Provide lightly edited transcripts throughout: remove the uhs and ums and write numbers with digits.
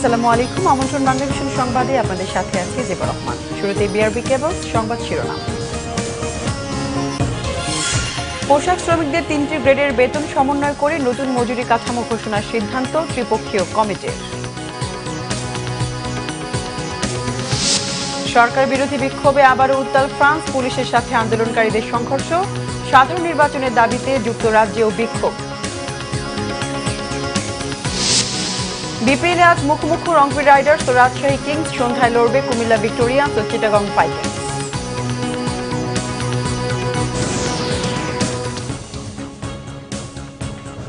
আসসালামু আলাইকুম। আমন্ত্রণ বাংলাদেশের সংবাদে আপনাদের সাথে আছি জেবা রহমান। শুরুতে বিআরবি কেবলস সংবাদ শিরোনাম। পোশাক শ্রমিকদের 3টি গ্রেডের বেতন সমন্বয় করে নতুন মজুরি কাঠামো ঘোষণার সিদ্ধান্ত ত্রিপক্ষীয় কমিটির। সরকার বিরোধী বিক্ষোভে আবারও উত্তাল ফ্রান্স, পুলিশের সাথে আন্দোলনকারীদের সংঘর্ষ। সাধারণ নির্বাচনের দাবিতে যুক্তরাজ্যেও বিক্ষোভ। বিপিএলে আজ মুখোমুখি রংপুর রাইডার্স ও রাজশাহী কিংস, সন্ধ্যায় লড়বে কুমিল্লা ভিক্টোরিয়ান্স ও চিটাগং টাইটান্স।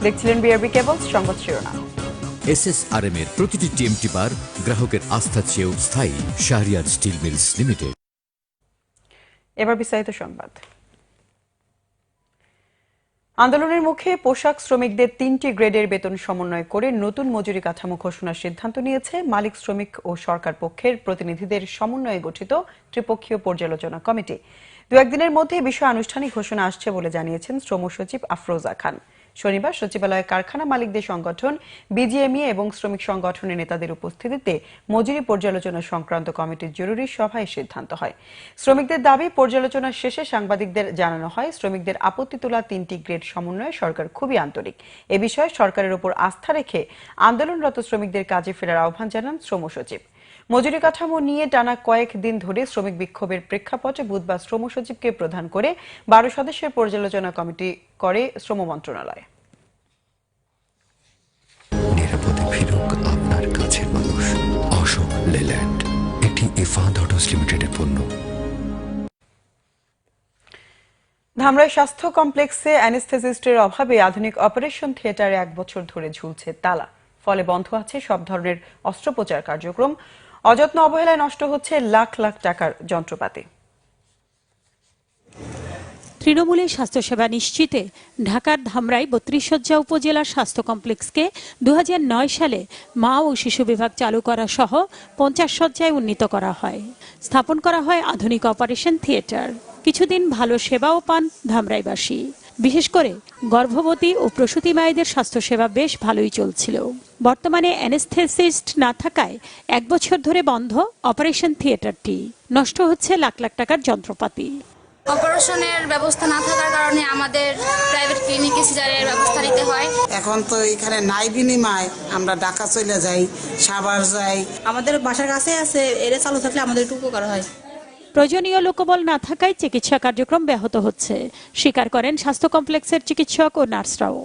দেখছিলেন বিআরবি কেবলস সংবাদ শিরোনাম। এসএসআরএম এর প্রতিটি টিএমটি বার গ্রাহকের আস্থা চেয়েও স্থায়ী। Shahriar steel mills limited. এবার বিস্তারিত সংবাদ। আন্দোলনের মুখে পোশাক শ্রমিকদের 3টি গ্রেডের বেতন সমন্বয় করে নতুন মজুরি কাঠামো ঘোষণার সিদ্ধান্ত নিয়েছে মালিক, শ্রমিক ও সরকার পক্ষের প্রতিনিধিদের সমন্বয়ে গঠিত ত্রিপক্ষীয় পর্যালোচনা কমিটি। দু একদিনের মধ্যে বিষয়ে আনুষ্ঠানিক ঘোষণা আসছে বলে জানিয়েছেন শ্রম সচিব আফরোজা খান। শনিবার সচিবালয়ে কারখানা মালিকদের সংগঠন বিজিএমইএ এবং শ্রমিক সংগঠনের নেতাদের উপস্থিতিতে মজুরি পর্যালোচনা সংক্রান্ত কমিটির জরুরি সভায় সিদ্ধান্ত হয়। শ্রমিকদের দাবি পর্যালোচনা শেষে সাংবাদিকদের জানানো হয়, শ্রমিকদের আপত্তি তোলা 3টি গ্রেড সমন্বয়ে সরকার খুবই আন্তরিক। এ বিষয়ে সরকারের উপর আস্থা রেখে আন্দোলনরত শ্রমিকদের কাজে ফেরার আহ্বান জানান শ্রম সচিব। মজুরি কাঠামো নিয়ে টানা কয়েক দিন ধরে শ্রমিক বিক্ষোভের প্রেক্ষাপটে বুধবার শ্রম সচিবকে প্রধান করে 12 সদস্যের পর্যালোচনা কমিটি করে শ্রম মন্ত্রণালয়। নিরাপদে ফিরুক আপনার কাছের মানুষ। অশোক লেল্যান্ড, এটি ইফাদ অটোস লিমিটেডের পণ্য। ধামরাই স্বাস্থ্য কমপ্লেক্সে অ্যানেস্থেসিস্টের অভাবে আধুনিক অপারেশন থিয়েটারে 1 বছর ধরে ঝুলছে তালা। ফলে বন্ধ আছে সব ধরনের অস্ত্রোপচার কার্যক্রম। অযত্ন অবহেলায় নষ্ট হচ্ছে লাখ লাখ টাকার যন্ত্রপাতি। তৃণমূলের স্বাস্থ্যসেবা নিশ্চিতে ঢাকার ধামরাই 32 শয্যা উপজেলা স্বাস্থ্য কমপ্লেক্সকে 2009 সালে মা ও শিশু বিভাগ চালু করা সহ 50 শয্যায় উন্নীত করা হয়। স্থাপন করা হয় আধুনিক অপারেশন থিয়েটার। কিছুদিন ভালো সেবাও পান ধামরাইবাসী। বিশেষ করে গর্ভবতী ও প্রসূতি মায়েদের স্বাস্থ্যসেবা বেশ ভালোই চলছিল। বর্তমানে অ্যানেস্থেসিস্ট না থাকায় 1 বছর ধরে বন্ধ অপারেশন থিয়েটারটি। নষ্ট হচ্ছে লাখ লাখ টাকার যন্ত্রপাতি। অপারেশনের ব্যবস্থা না থাকার কারণে আমাদের প্রাইভেট ক্লিনিকে সিজারের ব্যবস্থা নিতে হয়। এখন তো এখানে নাই বিনিময়, আমরা ঢাকা চলে যাই, সাভার যাই। আমাদের বাসার কাছে আছে, এরা চালু থাকলে আমাদের একটু উপকার হয়। প্রয়োজনীয় লোকবল না থাকায় চিকিৎসা কার্যক্রম ব্যাহত হচ্ছে, স্বীকার করেন স্বাস্থ্য কমপ্লেক্সের চিকিৎসক ও নার্সরাও।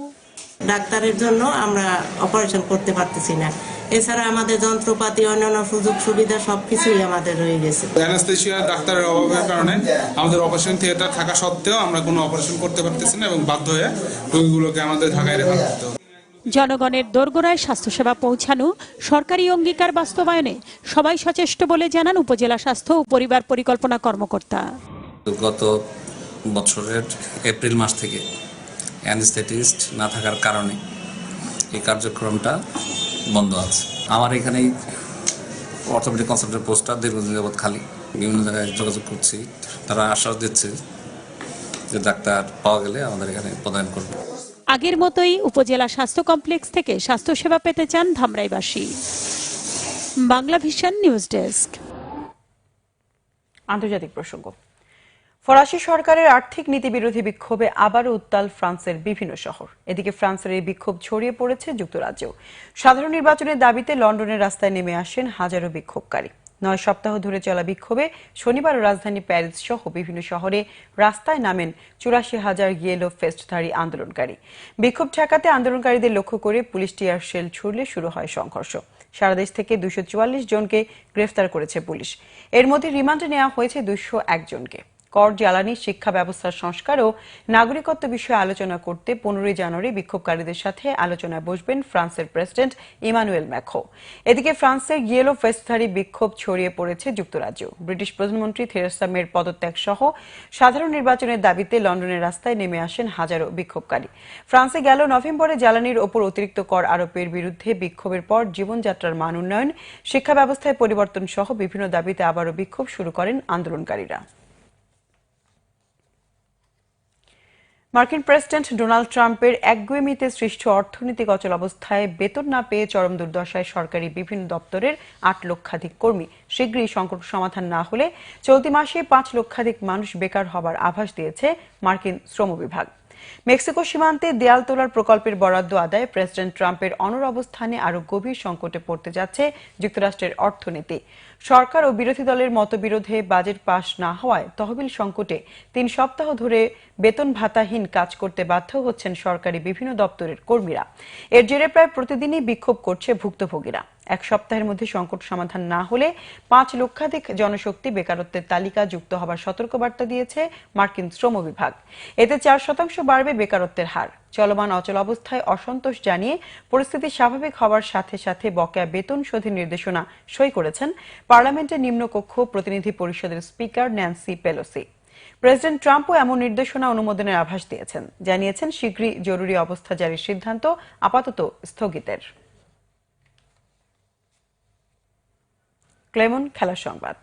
ডাক্তারের জন্য আমরা অপারেশন করতে পারতেছি না। এছাড়া আমাদের যন্ত্রপাতি, অন্যান্য সুযোগ সুবিধা সবকিছুই আমাদের রয়ে গেছে। অ্যানেস্থেসিয়া ডাক্তারের অভাবের কারণে আমাদের অপারেশন থিয়েটার থাকা সত্ত্বেও আমরা কোনো অপারেশন করতে পারতেছি না এবং বাধ্য হয়ে রোগীগুলোকে আমাদের ঢাকায় রেফার করতে হবে। জনগণের দোরগোড়ায় স্বাস্থ্যসেবা পৌঁছানো, সরকারি অঙ্গীকার বাস্তবায়নে সবাই সচেষ্ট বলে জানান উপজেলা স্বাস্থ্য ও পরিবার পরিকল্পনা কর্মকর্তা। গত বছরের এপ্রিল মাস থেকে অ্যানেস্থেটিস্ট না থাকার কারণে এই কার্যক্রমটা বন্ধ আছে। আমার এখানেই অর্থোপেডিক কনসালটেন্ট পোস্টটা দীর্ঘদিন যাবৎ খালি। বিভিন্ন জায়গায় যোগাযোগ করছি, তারা আশ্বাস দিচ্ছে যে ডাক্তার পাওয়া গেলে আমাদের এখানে প্রদান করবে। আগের মতোই উপজেলা স্বাস্থ্য কমপ্লেক্স থেকে স্বাস্থ্যসেবা পেতে চান ধামরাইবাসী। Bangla vision news desk. আন্তর্জাতিক প্রসঙ্গ। ফরাসি সরকারের আর্থিক নীতি বিরোধী বিক্ষোভে আবারও উত্তাল ফ্রান্সের বিভিন্ন শহর। এদিকে ফ্রান্সের এই বিক্ষোভ ছড়িয়ে পড়েছে যুক্তরাজ্যেও। সাধারণ নির্বাচনের দাবিতে লন্ডনের রাস্তায় নেমে আসেন হাজারো বিক্ষোভকারী। 9 সপ্তাহ ধরে চলা বিক্ষোভে শনিবার রাজধানী প্যারিস সহ বিভিন্ন শহরে রাস্তায় নামেন 84,000 ইয়েলো ফেস্টধারী আন্দোলনকারী। বিক্ষোভ ঠেকাতে আন্দোলনকারীদের লক্ষ্য করে পুলিশ টিয়ার শেল ছুড়লে শুরু হয় সংঘর্ষ। সারা দেশ থেকে 244 জনকে গ্রেফতার করেছে পুলিশ। এর মধ্যে রিমান্ডে নেওয়া হয়েছে 201 জনকে। কর, জ্বালানি, শিক্ষা ব্যবস্থার সংস্কার ও নাগরিকত্ব বিষয়ে আলোচনা করতে 15 জানুয়ারি বিক্ষোভকারীদের সাথে আলোচনায় বসবেন ফ্রান্সের প্রেসিডেন্ট ইমানুয়েল ম্যাক্রো। এদিকে ফ্রান্সের ইয়েলো ফেস্টধারী বিক্ষোভ ছড়িয়ে পড়েছে যুক্তরাজ্য। ব্রিটিশ প্রধানমন্ত্রী থেরেসা মের পদত্যাগ সহ সাধারণ নির্বাচনের দাবিতে লন্ডনের রাস্তায় নেমে আসেন হাজারো বিক্ষোভকারী। ফ্রান্সে গেল নভেম্বরে জ্বালানির ওপর অতিরিক্ত কর আরোপের বিরুদ্ধে বিক্ষোভের পর জীবনযাত্রার মান উন্নয়ন, শিক্ষা ব্যবস্থায় পরিবর্তন সহ বিভিন্ন দাবিতে আবারও বিক্ষোভ শুরু করেন আন্দোলনকারীরা। মার্কিন প্রেসিডেন্ট ডোনাল্ড ট্রাম্পের একগুঁয়েমিতে সৃষ্ট অর্থনৈতিক অচল অবস্থায় বেতন না পেয়ে চরম দুর্দশায় সরকারি বিভিন্ন দপ্তরের 8 লক্ষাধিক কর্মী। শীঘ্রই সংকট সমাধান না হলে চলতি মাসে 5 লক্ষাধিক মানুষ বেকার হবার আভাস দিয়েছে মার্কিন শ্রম বিভাগ। মেক্সিকো সীমান্তে দেয়াল তোলার প্রকল্পের বরাদ্দ আদায়ে প্রেসিডেন্ট ট্রাম্পের অনড় অবস্থানে আরও গভীর সংকটে পড়তে যাচ্ছে যুক্তরাষ্ট্রের অর্থনীতি। সরকার ও বিরোধী দলের মতবিরোধে বাজেট পাস না হওয়ায় তহবিল সংকটে 3 সপ্তাহ ধরে বেতন ভাতাহীন কাজ করতে বাধ্য হচ্ছেন সরকারি বিভিন্ন দপ্তরের কর্মীরা। এর জেরে প্রায় প্রতিদিনই বিক্ষোভ করছে ভুক্তভোগীরা। এক সপ্তাহের মধ্যে সংকট সমাধান না হলে 5 লক্ষাধিক জনশক্তি বেকারত্বের তালিকা যুক্ত হবার সতর্কবার্তা দিয়েছে মার্কিন শ্রম বিভাগ। এতে 4% বাড়বে বেকারত্বের হার। চলমান অচল অবস্থায় অসন্তোষ জানিয়ে পরিস্থিতি স্বাভাবিক হওয়ার সাথে সাথে বকেয়া বেতন শোধের নির্দেশনা সই করেছেন পার্লামেন্টের নিম্নকক্ষ প্রতিনিধি পরিষদের স্পিকার ন্যান্সি পেলোসি। প্রেসিডেন্ট ট্রাম্পও এমন নির্দেশনা অনুমোদনের আভাস দিয়েছেন, জানিয়েছেন শীঘ্রই জরুরি অবস্থা জারির সিদ্ধান্ত আপাতত স্থগিতের। ক্লেমন খেলার সংবাদ।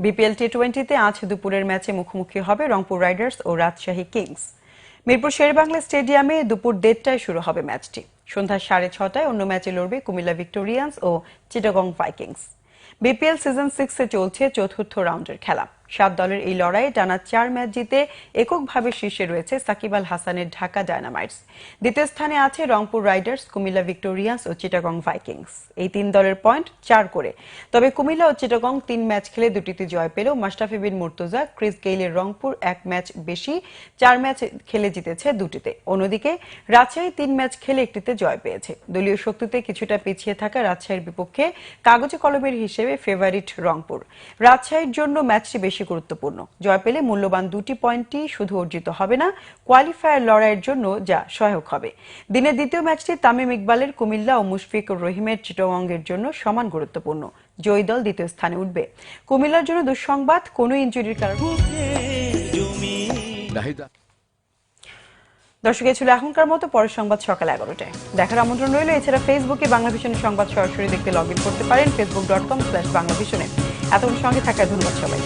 বিপিএল টি-20তে আজ দুপুরের ম্যাচে মুখোমুখি হবে রংপুর রাইডার্স ও রাজশাহী কিংস। মিরপুর শেরেবাংলা স্টেডিয়ামে দুপুর 1:30টায় শুরু হবে ম্যাচটি। সন্ধ্যা 6:30টায় অন্য ম্যাচে লড়বে কুমিল্লা ভিক্টোরিয়ান্স ও চিটাগং ভাইকিংস। বিপিএল সিজন 6-এ চলছে চতুর্থ রাউন্ডের খেলা। 7 দলের এই লড়াইয়ে টানা 4 ম্যাচ জিতে এককভাবে শীর্ষে রয়েছে সাকিব আল হাসানের ঢাকা ডায়নামাইটস। দ্বিতীয় স্থানে আছে রংপুর রাইডার্স, কুমিল্লা ভিক্টোরিয়ান্স ও চিটাগং ভাইকিংস। এই 3 দলের পয়েন্ট 4 করে। তবে কুমিল্লা ও চিটাগং 3 ম্যাচ খেলে দুটিতে জয় পেলেও মাশরাফি বিন মুর্তজা, ক্রিস গেইলের রংপুর 1 ম্যাচ বেশি 4 ম্যাচ খেলে জিতেছে দুটিতে। অন্যদিকে রাজশাহী 3 ম্যাচ খেলে একটিতে জয় পেয়েছে। দলীয় শক্তিতে কিছুটা পিছিয়ে থাকা রাজশাহীর বিপক্ষে কাগজে কলমের হিসেবে ফেভারিট রংপুর। রাজশাহীর জন্য ম্যাচটি বেশি গুরুত্বপূর্ণ। জয় পেলে মূল্যবান 2টি পয়েন্টই শুধু অর্জিত হবে না, কোয়ালিফায়ার লড়াইয়ের জন্য যা সহায়ক হবে। দিনের দ্বিতীয় ম্যাচটি তামিম ইকবালের কুমিল্লা ও মুশফিকুর রহিমের চিটাগংয়ের জন্য সমান গুরুত্বপূর্ণ। জয়ী দল দ্বিতীয় স্থানে উঠবে। কুমিল্লার জন্য দুঃসংবাদ, কোনো ইনজুরির কারণে। দর্শক, এই ছিল এখনকার মতো। পরের সংবাদ সকাল 11টায় দেখার আমন্ত্রণ রইল। এছাড়া ফেসবুকে বাংলাভিশনের সংবাদ সরাসরি দেখতে লগ ইন করতে পারেন facebook.com/বাংলাভিশনে। এতক্ষণ সঙ্গে থাকার ধন্যবাদ সবাই।